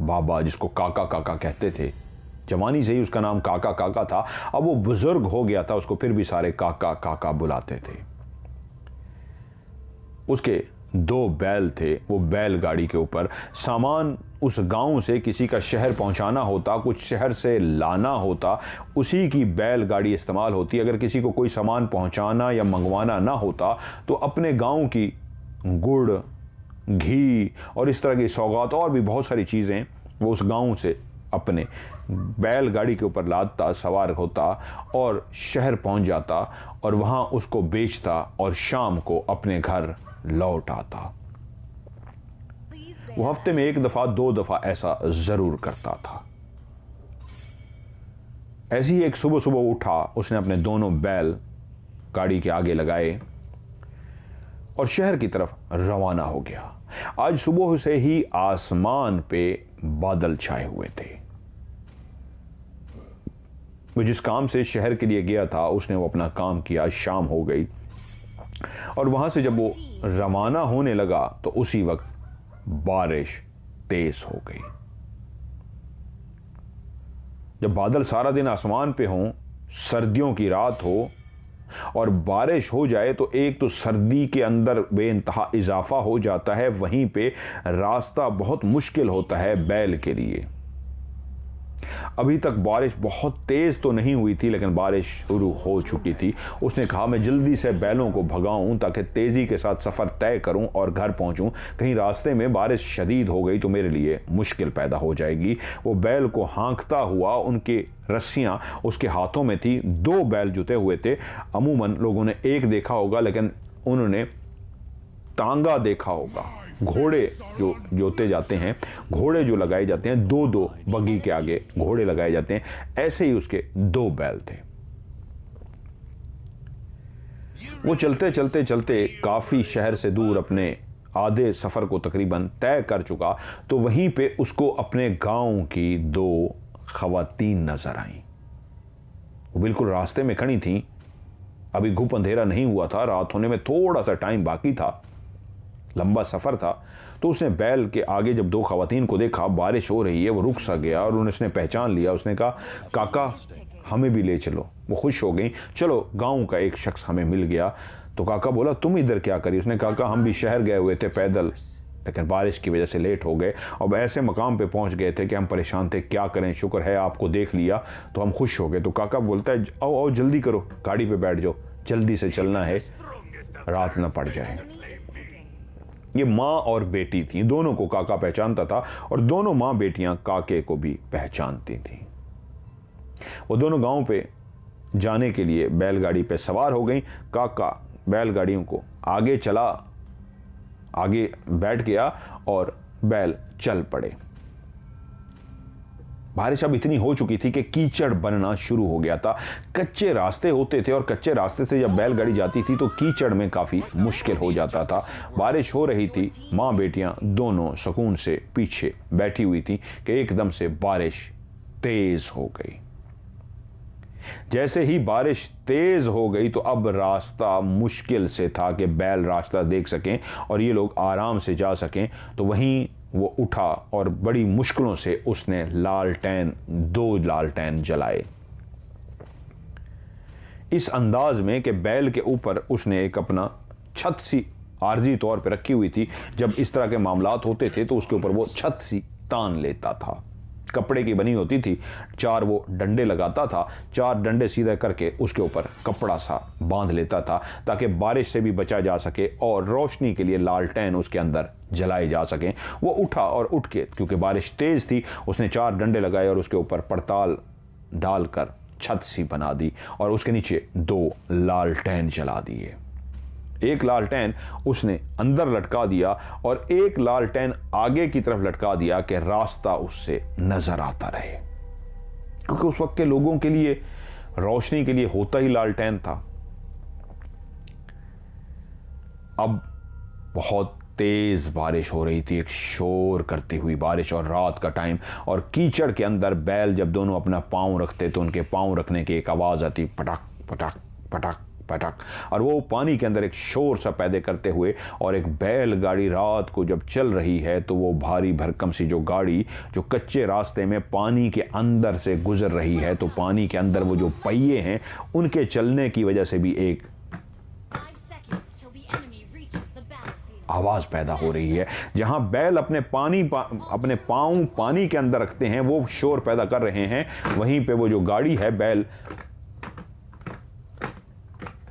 बाबा जिसको काका काका कहते थे, जवानी से ही उसका नाम काका काका था, अब वो बुजुर्ग हो गया था, उसको फिर भी सारे काका काका बुलाते थे। उसके 2 बैल थे, वो बैलगाड़ी के ऊपर सामान उस गांव से किसी का शहर पहुंचाना होता, कुछ शहर से लाना होता, उसी की बैलगाड़ी इस्तेमाल होती। अगर किसी को कोई सामान पहुंचाना या मंगवाना ना होता तो अपने गांव की गुड़, घी और इस तरह की सौगात और भी बहुत सारी चीज़ें वो उस गांव से अपने बैलगाड़ी के ऊपर लादता, सवार होता और शहर पहुंच जाता और वहां उसको बेचता और शाम को अपने घर लौट आता। वो हफ्ते में 1 दफा 2 दफा ऐसा जरूर करता था। ऐसी ही एक सुबह सुबह उठा, उसने अपने दोनों बैल गाड़ी के आगे लगाए और शहर की तरफ रवाना हो गया। आज सुबह से ही आसमान पे बादल छाए हुए थे। वो जिस काम से शहर के लिए गया था उसने वो अपना काम किया, शाम हो गई और वहां से जब वो रवाना होने लगा तो उसी वक्त बारिश तेज हो गई। जब बादल सारा दिन आसमान पे हों, सर्दियों की रात हो और बारिश हो जाए तो एक तो सर्दी के अंदर बेइंतहा इजाफा हो जाता है, वहीं पे रास्ता बहुत मुश्किल होता है बैल के लिए। अभी तक बारिश बहुत तेज तो नहीं हुई थी लेकिन बारिश शुरू हो चुकी थी। उसने कहा मैं जल्दी से बैलों को भगाऊं ताकि तेजी के साथ सफर तय करूं और घर पहुंचूं, कहीं रास्ते में बारिश शदीद हो गई तो मेरे लिए मुश्किल पैदा हो जाएगी। वो बैल को हाँकता हुआ, उनके रस्सियां उसके हाथों में थी, 2 बैल जुते हुए थे। अमूमन लोगों ने एक देखा होगा लेकिन उन्होंने तांगा देखा होगा, घोड़े जो जोते जाते हैं, घोड़े जो लगाए जाते हैं, 2-2 बग्गी के आगे घोड़े लगाए जाते हैं, ऐसे ही उसके 2 बैल थे। वो चलते चलते चलते काफी शहर से दूर अपने आधे सफर को तकरीबन तय कर चुका तो वहीं पे उसको अपने गांव की 2 खवातीन नजर आईं। वो बिल्कुल रास्ते में खड़ी थीं। अभी घुप अंधेरा नहीं हुआ था, रात होने में थोड़ा सा टाइम बाकी था, लंबा सफर था। तो उसने बैल के आगे जब 2 खवातीन को देखा, बारिश हो रही है, वो रुक सा गया और उसने पहचान लिया। उसने कहा काका हमें भी ले चलो। वो खुश हो गई, चलो गांव का एक शख्स हमें मिल गया। तो काका बोला तुम इधर क्या करी? उसने कहा हम भी शहर गए हुए थे पैदल, लेकिन बारिश की वजह से लेट हो गए। अब ऐसे मकाम पे पहुंच गए थे कि हम परेशान थे, क्या करें, शुक्र है आपको देख लिया तो हम खुश हो गए। तो काका बोलता है आओ आओ जल्दी करो, गाड़ी पे बैठ जाओ, जल्दी से चलना है, रात न पड़ जाए। ये माँ और बेटी थी, दोनों को काका पहचानता था और दोनों माँ बेटियां काके को भी पहचानती थी। वो दोनों गांव पे जाने के लिए बैलगाड़ी पे सवार हो गई। काका बैलगाड़ियों को आगे चला, आगे बैठ गया और बैल चल पड़े। बारिश अब इतनी हो चुकी थी कि कीचड़ बनना शुरू हो गया था। कच्चे रास्ते होते थे और कच्चे रास्ते से जब बैलगाड़ी जाती थी तो कीचड़ में काफ़ी मुश्किल हो जाता था। बारिश हो रही थी, माँ बेटियां दोनों सुकून से पीछे बैठी हुई थी कि एकदम से बारिश तेज हो गई। जैसे ही बारिश तेज हो गई तो अब रास्ता मुश्किल से था कि बैल रास्ता देख सकें और ये लोग आराम से जा सकें। तो वहीं वो उठा और बड़ी मुश्किलों से उसने लालटेन, 2 लालटेन जलाए, इस अंदाज में कि बैल के ऊपर उसने एक अपना छत सी आर्जी तौर पे रखी हुई थी। जब इस तरह के मामलात होते थे तो उसके ऊपर वो छत सी तान लेता था, कपड़े की बनी होती थी, 4 वो डंडे लगाता था, 4 डंडे सीधे करके उसके ऊपर कपड़ा सा बांध लेता था ताकि बारिश से भी बचा जा सके और रोशनी के लिए लालटेन उसके अंदर जलाए जा सकें। वो उठा और उठ के, क्योंकि बारिश तेज थी, उसने 4 डंडे लगाए और उसके ऊपर पड़ताल डालकर छत सी बना दी और उसके नीचे 2 लालटेन जला दिए। एक लालटेन उसने अंदर लटका दिया और एक लालटेन आगे की तरफ लटका दिया कि रास्ता उससे नजर आता रहे, क्योंकि उस वक्त के लोगों के लिए रोशनी के लिए होता ही लालटेन था। अब बहुत तेज बारिश हो रही थी, एक शोर करती हुई बारिश और रात का टाइम, और कीचड़ के अंदर बैल जब दोनों अपना पांव रखते तो उनके पांव रखने की एक आवाज आती, पटाक पटाक पटाक पटक, और वो पानी के अंदर एक शोर सा पैदा करते हुए, और एक बैलगाड़ी रात को जब चल रही है तो वो भारी भरकम सी जो गाड़ी जो कच्चे रास्ते में पानी के अंदर से गुजर रही है, तो पानी के अंदर वो जो पहिए हैं उनके चलने की वजह से भी एक आवाज पैदा हो रही है। जहां बैल अपने पांव पानी के अंदर रखते हैं, वो शोर पैदा कर रहे हैं, वहीं पे वो जो गाड़ी है बैल,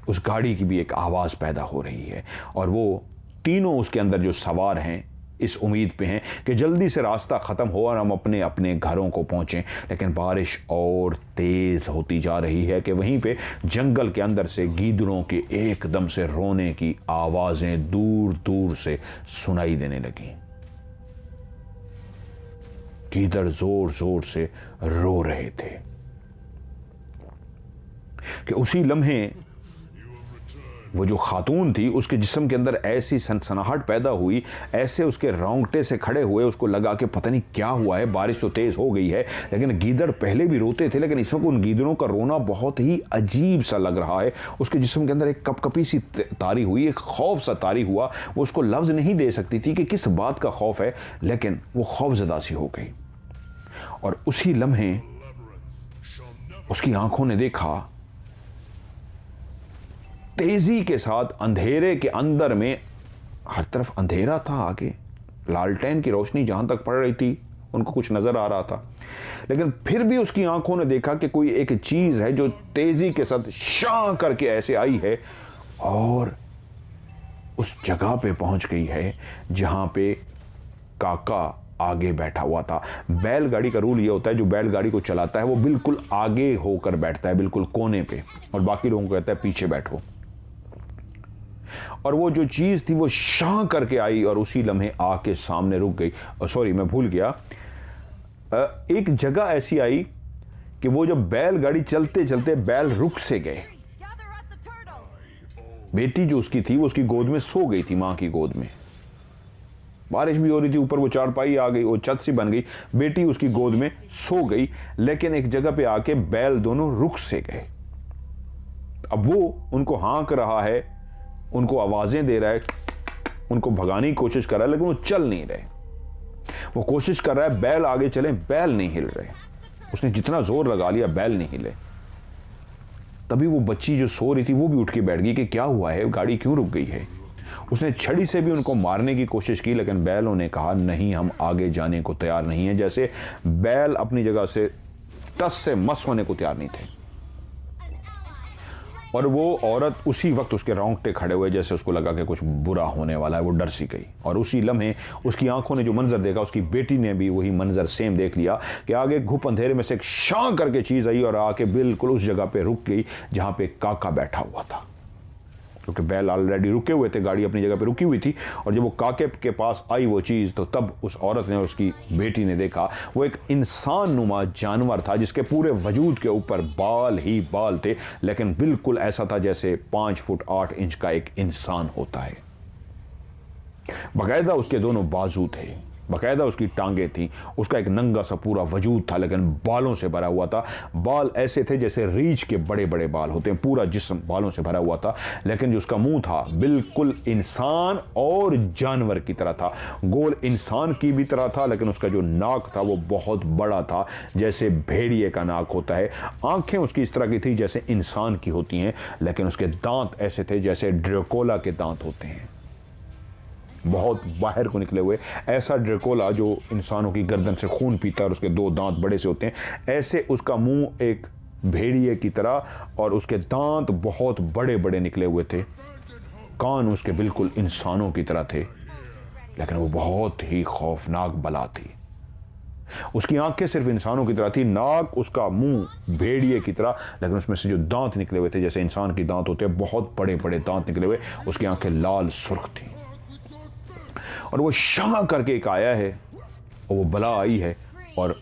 उस गाड़ी की भी एक आवाज पैदा हो रही है। और वो तीनों उसके अंदर जो सवार हैं इस उम्मीद पे हैं कि जल्दी से रास्ता ख़त्म हो और हम अपने अपने घरों को पहुँचें। लेकिन बारिश और तेज़ होती जा रही है कि वहीं पे जंगल के अंदर से गीदड़ों के एकदम से रोने की आवाज़ें दूर दूर से सुनाई देने लगीं। गीदड़ ज़ोर ज़ोर से रो रहे थे कि उसी लम्हे वो जो खातून थी उसके जिस्म के अंदर ऐसी सनसनाहट पैदा हुई, ऐसे उसके रोंगटे से खड़े हुए, उसको लगा कि पता नहीं क्या हुआ है। बारिश तो तेज़ हो गई है, लेकिन गीदड़ पहले भी रोते थे, लेकिन इस वक्त उन गीदड़ों का रोना बहुत ही अजीब सा लग रहा है। उसके जिस्म के अंदर एक कपकपी सी तारी हुई, एक खौफ सा तारी हुआ। वो उसको लफ्ज़ नहीं दे सकती थी कि किस बात का खौफ है, लेकिन वो खौफजदा सी हो गई। और उसी लम्हे उसकी आंखों ने देखा तेजी के साथ अंधेरे के अंदर में, हर तरफ अंधेरा था, आगे लालटेन की रोशनी जहां तक पड़ रही थी उनको कुछ नजर आ रहा था, लेकिन फिर भी उसकी आंखों ने देखा कि कोई एक चीज है जो तेजी के साथ शां करके ऐसे आई है और उस जगह पे पहुंच गई है जहां पे काका आगे बैठा हुआ था। बैलगाड़ी का रूल ये होता है, जो बैलगाड़ी को चलाता है वो बिल्कुल आगे होकर बैठता है, बिल्कुल कोने पे, और बाकी लोगों को कहता है पीछे बैठो। और वो जो चीज थी वो शां करके आई और उसी लम्हे आके सामने रुक गई। सॉरी, मैं भूल गया, एक जगह ऐसी आई कि वो जब बैलगाड़ी चलते चलते बैल रुक से गए। बेटी जो उसकी थी वो उसकी गोद में सो गई थी, मां की गोद में। बारिश भी हो रही थी, ऊपर वो चारपाई आ गई, वो छत सी बन गई, बेटी उसकी गोद में सो गई। लेकिन एक जगह पे आके बैल दोनों रुक से गए। अब वो उनको हाँक रहा है, उनको आवाजें दे रहा है, उनको भगाने की कोशिश कर रहा है, लेकिन वो चल नहीं रहे। वो कोशिश कर रहा है बैल आगे चले, बैल नहीं हिल रहे। उसने जितना जोर लगा लिया बैल नहीं हिले। तभी वो बच्ची जो सो रही थी वो भी उठ के बैठ गई कि क्या हुआ है, गाड़ी क्यों रुक गई है। उसने छड़ी से भी उनको मारने की कोशिश की, लेकिन बैलों ने कहा नहीं, हम आगे जाने को तैयार नहीं है। जैसे बैल अपनी जगह से टस से मस होने को तैयार नहीं थे। और वो औरत उसी वक्त उसके रोंगटे खड़े हुए, जैसे उसको लगा कि कुछ बुरा होने वाला है, वो डर सी गई। और उसी लम्हे उसकी आंखों ने जो मंजर देखा, उसकी बेटी ने भी वही मंजर सेम देख लिया कि आगे घुप अंधेरे में से एक शां करके चीज आई और आके बिल्कुल उस जगह पे रुक गई जहां पे काका बैठा हुआ था। क्योंकि बैल ऑलरेडी रुके हुए थे, गाड़ी अपनी जगह पे रुकी हुई थी। और जब वो काके के पास आई वो चीज़, तो तब उस औरत ने और उसकी बेटी ने देखा वो एक इंसान नुमा जानवर था जिसके पूरे वजूद के ऊपर बाल ही बाल थे, लेकिन बिल्कुल ऐसा था जैसे 5 फुट 8 इंच का एक इंसान होता है। बाकायदा उसके दोनों बाजू थे, बाकायदा उसकी टांगे थी, उसका एक नंगा सा पूरा वजूद था, लेकिन बालों से भरा हुआ था। बाल ऐसे थे जैसे रीछ के बड़े बड़े बाल होते हैं, पूरा जिस्म बालों से भरा हुआ था। लेकिन जो उसका मुंह था बिल्कुल इंसान और जानवर की तरह था, गोल इंसान की भी तरह था, लेकिन उसका जो नाक था वो बहुत बड़ा था, जैसे भेड़िए का नाक होता है। आंखें उसकी इस तरह की थी जैसे इंसान की होती हैं, लेकिन उसके दांत ऐसे थे जैसे ड्रेकोला के दांत होते हैं, बहुत बाहर को निकले हुए। ऐसा ड्रेकोला जो इंसानों की गर्दन से खून पीता है और उसके 2 दांत बड़े से होते हैं, ऐसे उसका मुंह एक भेड़िए की तरह, और उसके दांत बहुत बड़े बड़े निकले हुए थे। कान उसके बिल्कुल इंसानों की तरह थे, लेकिन वो बहुत ही खौफनाक बला थी। उसकी आंखें सिर्फ इंसानों की तरह थी, नाक उसका मुंह भेड़िए की तरह, लेकिन उसमें से जो दांत निकले हुए थे जैसे इंसान के दांत होते हैं, बहुत बड़े बड़े दांत निकले हुए। उसकी आंखें लाल सुर्ख थी और वो शां करके एक आया है और वो बला आई है और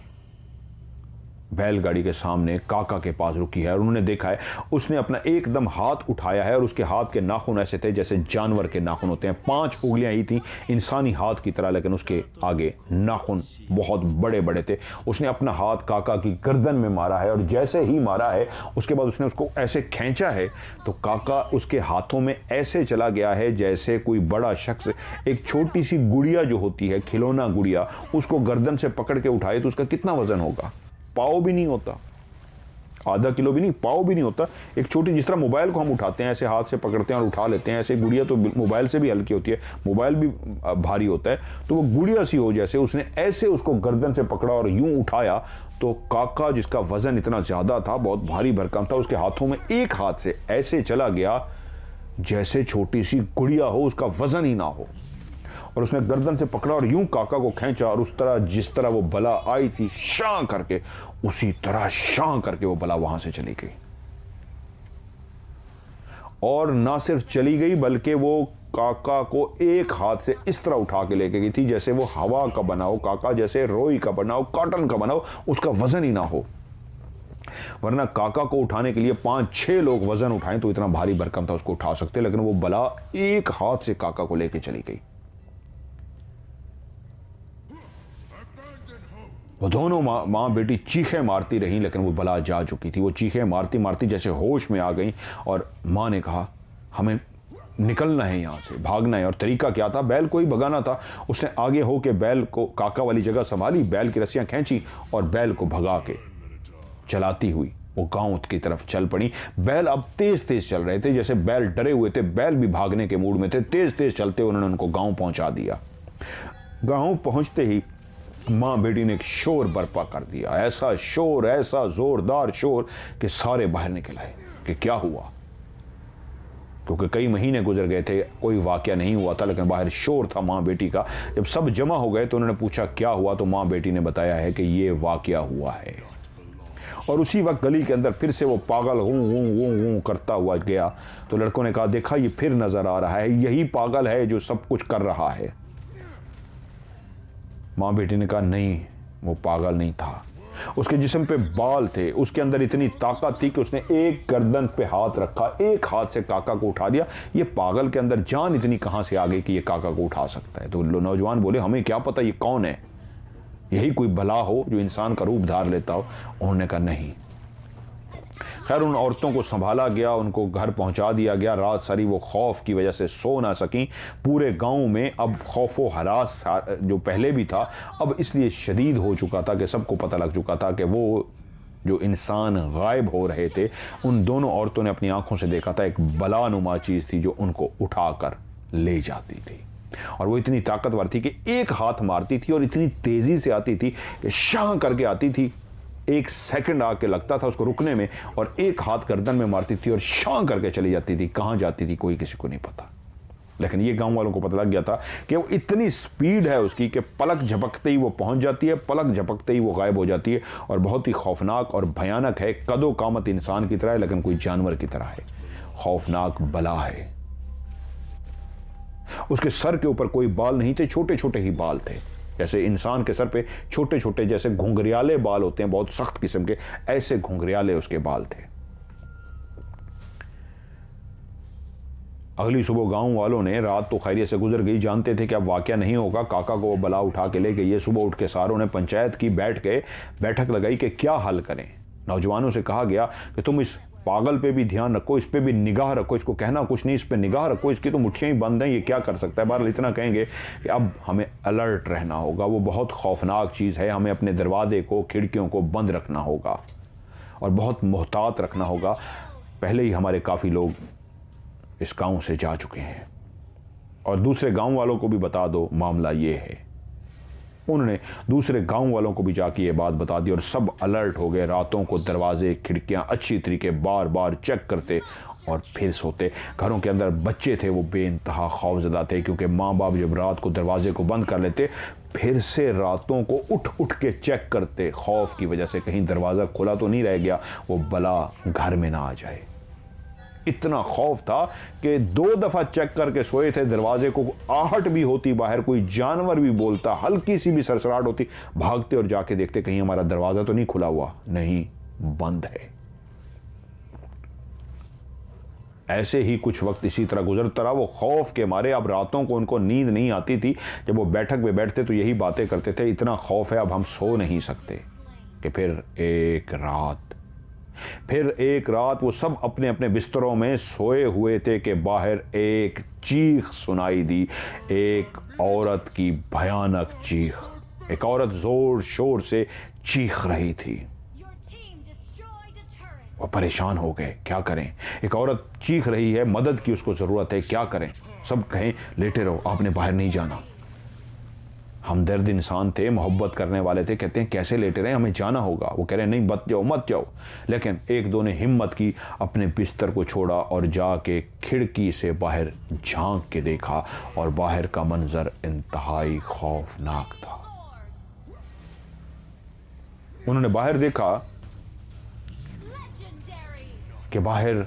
बैलगाड़ी के सामने काका के पास रुकी है और उन्होंने देखा है उसने अपना एकदम हाथ उठाया है और उसके हाथ के नाखून ऐसे थे जैसे जानवर के नाखून होते हैं। 5 उंगलियां ही थी इंसानी हाथ की तरह, लेकिन उसके आगे नाखून बहुत बड़े बड़े थे। उसने अपना हाथ काका की गर्दन में मारा है और जैसे ही मारा है उसके बाद उसने उसको ऐसे खींचा है तो काका उसके हाथों में ऐसे चला गया है जैसे कोई बड़ा शख्स एक छोटी सी गुड़िया जो होती है, खिलौना गुड़िया, उसको गर्दन से पकड़ के उठाए तो उसका कितना वजन होगा? पाव भी नहीं होता, आधा किलो भी नहीं, पाव भी नहीं होता। एक छोटी, जिस तरह मोबाइल को हम उठाते हैं ऐसे हाथ से पकड़ते हैं और उठा लेते हैं, ऐसे गुड़िया तो मोबाइल से भी हल्की होती है, मोबाइल भी भारी होता है, तो वो गुड़िया सी हो जैसे उसने ऐसे उसको गर्दन से पकड़ा और यूं उठाया तो काका जिसका वजन इतना ज्यादा था, बहुत भारी भरकम था, उसके हाथों में एक हाथ से ऐसे चला गया जैसे छोटी सी गुड़िया हो, उसका वजन ही ना हो। और उसने गर्दन से पकड़ा और यूं काका को खींचा और उस तरह जिस तरह वो बला आई थी शां करके, उसी तरह शां करके वो बला वहां से चली गई। और ना सिर्फ चली गई बल्कि वो काका को एक हाथ से इस तरह उठा के लेके गई थी जैसे वो हवा का बना हो, काका जैसे रोई का बना हो, कॉटन का बना हो, उसका वजन ही ना हो। वरना काका को उठाने के लिए 5-6 लोग वजन उठाएं तो इतना भारी भरकम था उसको उठा सकते, लेकिन वो बला एक हाथ से काका को लेके चली गई। वो दोनों माँ बेटी चीखें मारती रहीं, लेकिन वो बला जा चुकी थी। वो चीखें मारती मारती जैसे होश में आ गई और माँ ने कहा हमें निकलना है यहाँ से, भागना है। और तरीका क्या था? बैल को ही भगाना था। उसने आगे होके बैल को काका वाली जगह संभाली, बैल की रस्सियां खींची और बैल को भगा के चलाती हुई वो गांव की तरफ चल पड़ी। बैल अब तेज तेज चल रहे थे, जैसे बैल डरे हुए थे, बैल भी भागने के मूड में थे। तेज तेज चलते उन्होंने उनको गांव पहुंचा दिया। गांव पहुंचते ही माँ बेटी ने एक शोर बर्पा कर दिया, ऐसा शोर, ऐसा जोरदार शोर कि सारे बाहर निकल आए कि क्या हुआ, क्योंकि कई महीने गुजर गए थे, कोई वाकया नहीं हुआ था, लेकिन बाहर शोर था माँ बेटी का। जब सब जमा हो गए तो उन्होंने पूछा क्या हुआ, तो माँ बेटी ने बताया है कि ये वाकया हुआ है। और उसी वक्त गली के अंदर फिर से वो पागल हूं करता हुआ गया। तो लड़कों ने कहा देखा ये फिर नजर आ रहा है, यही पागल है जो सब कुछ कर रहा है। माँ बेटी ने कहा नहीं, वो पागल नहीं था, उसके जिस्म पे बाल थे, उसके अंदर इतनी ताकत थी कि उसने एक गर्दन पे हाथ रखा, एक हाथ से काका को उठा दिया। ये पागल के अंदर जान इतनी कहां से आ गई कि ये काका को उठा सकता है? तो नौजवान बोले हमें क्या पता ये कौन है, यही कोई भला हो जो इंसान का रूप धार लेता हो। उन्होंने कहा नहीं। खैर उन औरतों को संभाला गया, उनको घर पहुंचा दिया गया। रात सारी वो खौफ की वजह से सो ना सकी। पूरे गांव में अब खौफो हरास जो पहले भी था अब इसलिए शदीद हो चुका था कि सबको पता लग चुका था कि वो जो इंसान गायब हो रहे थे उन दोनों औरतों ने अपनी आंखों से देखा था, एक बलानुमा चीज थी जो उनको उठाकर ले जाती थी। और वो इतनी ताकतवर थी कि एक हाथ मारती थी और इतनी तेजी से आती थी कि शां करके आती थी, 1 सेकंड आके लगता था उसको रुकने में, और एक हाथ गर्दन में मारती थी और शां करके चली जाती थी। कहां जाती थी कोई किसी को नहीं पता, लेकिन ये गांव वालों को पता लग गया था कि वो इतनी स्पीड है उसकी कि पलक झपकते ही वो पहुंच जाती है, पलक झपकते ही वो गायब हो जाती है। और बहुत ही खौफनाक और भयानक है, कदो कामत इंसान की तरह है लेकिन कोई जानवर की तरह है, खौफनाक बला है। उसके सर के ऊपर कोई बाल नहीं थे, छोटे छोटे ही बाल थे, जैसे इंसान के सर पे छोटे छोटे जैसे घुंघरियाले बाल होते हैं, बहुत सख्त किस्म के, ऐसे घुंघरियाले उसके बाल थे। अगली सुबह गांव वालों ने, रात तो खैरियत से गुजर गई, जानते थे कि अब वाकया नहीं होगा, काका को बला उठा के ले गई। ये सुबह उठ के सारों ने पंचायत की, बैठक लगाई कि क्या हल करें। नौजवानों से कहा गया कि तुम इस पागल पे भी ध्यान रखो, इस पे भी निगाह रखो, इसको कहना कुछ नहीं, इस पे निगाह रखो, इसकी तो मुट्ठियां ही बंद हैं, ये क्या कर सकता है। बहरहाल इतना कहेंगे कि अब हमें अलर्ट रहना होगा, वो बहुत खौफनाक चीज़ है, हमें अपने दरवाजे को, खिड़कियों को बंद रखना होगा और बहुत मोहतात रखना होगा। पहले ही हमारे काफ़ी लोग इस गांव से जा चुके हैं और दूसरे गांव वालों को भी बता दो मामला ये है। उन्होंने दूसरे गांव वालों को भी जाके ये बात बता दी और सब अलर्ट हो गए। रातों को दरवाजे खिड़कियां अच्छी तरीके बार बार चेक करते और फिर सोते। घरों के अंदर बच्चे थे वो बेइंतहा खौफजदा थे, क्योंकि माँ बाप जब रात को दरवाजे को बंद कर लेते फिर से रातों को उठ उठ के चेक करते, खौफ की वजह से कहीं दरवाज़ा खुला तो नहीं रह गया, वो बला घर में ना आ जाए। इतना खौफ था कि 2 दफा चेक करके सोए थे दरवाजे को, आहट भी होती बाहर, कोई जानवर भी बोलता, हल्की सी भी सरसराहट होती, भागते और जाके देखते कहीं हमारा दरवाजा तो नहीं खुला हुआ, नहीं, बंद है। ऐसे ही कुछ वक्त इसी तरह गुजरता रहा। वो खौफ के मारे अब रातों को उनको नींद नहीं आती थी। जब वो बैठक में बैठते तो यही बातें करते थे, इतना खौफ है अब हम सो नहीं सकते। कि फिर एक रात वो सब अपने अपने बिस्तरों में सोए हुए थे कि बाहर एक चीख सुनाई दी, एक औरत की भयानक चीख। एक औरत जोर शोर से चीख रही थी। वो परेशान हो गए, क्या करें, एक औरत चीख रही है, मदद की उसको जरूरत है, क्या करें। सब कहें लेटे रहो, आपने बाहर नहीं जाना। हमदर्द इंसान थे, मोहब्बत करने वाले थे, कहते हैं कैसे लेटे रहे, हमें जाना होगा। वो कह रहे नहीं मत जाओ। लेकिन एक दो ने हिम्मत की, अपने बिस्तर को छोड़ा और जाके खिड़की से बाहर झांक के देखा और बाहर का मंजर इंतहाई खौफनाक था। उन्होंने बाहर देखा कि बाहर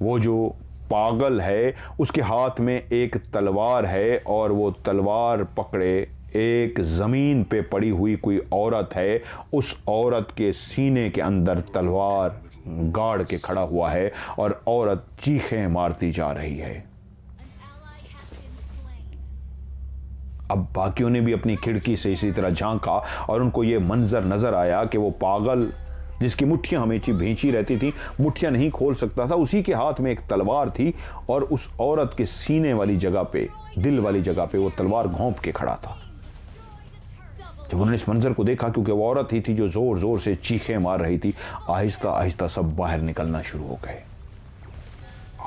वो जो पागल है उसके हाथ में एक तलवार है और वो तलवार पकड़े एक ज़मीन पे पड़ी हुई कोई औरत है। उस औरत के सीने के अंदर तलवार गाड़ के खड़ा हुआ है और औरत चीखें मारती जा रही है। अब बाकियों ने भी अपनी खिड़की से इसी तरह झांका और उनको ये मंजर नजर आया कि वो पागल जिसकी मुट्ठियां हमेशा भींची रहती थी, मुट्ठियां नहीं खोल सकता था, उसी के हाथ में एक तलवार थी और उस औरत के सीने वाली जगह पे, दिल वाली जगह पे वो तलवार घोंप के खड़ा था। जब उन्होंने इस मंजर को देखा, क्योंकि वो औरत ही थी जो जोर जोर से चीखें मार रही थी, आहिस्ता आहिस्ता सब बाहर निकलना शुरू हो गए।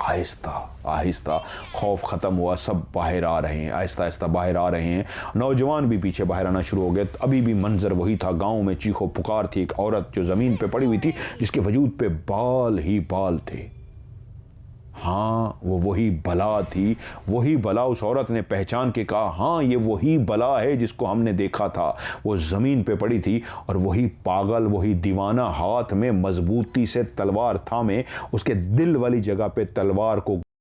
आहिस्ता आहिस्ता खौफ खत्म हुआ, सब बाहर आ रहे हैं, आहिस्ता आहिस्ता बाहर आ रहे हैं। नौजवान भी पीछे बाहर आना शुरू हो गए। अभी भी मंजर वही था, गांव में चीखो पुकार थी, एक औरत जो जमीन पे पड़ी हुई थी जिसके वजूद पे बाल ही बाल थे। हाँ, वो वही बला थी, वही बला। उस औरत ने पहचान के कहा, हाँ ये वही बला है जिसको हमने देखा था। वो जमीन पे पड़ी थी और वही पागल, वही दीवाना हाथ में मजबूती से तलवार थामे उसके दिल वाली जगह पे तलवार को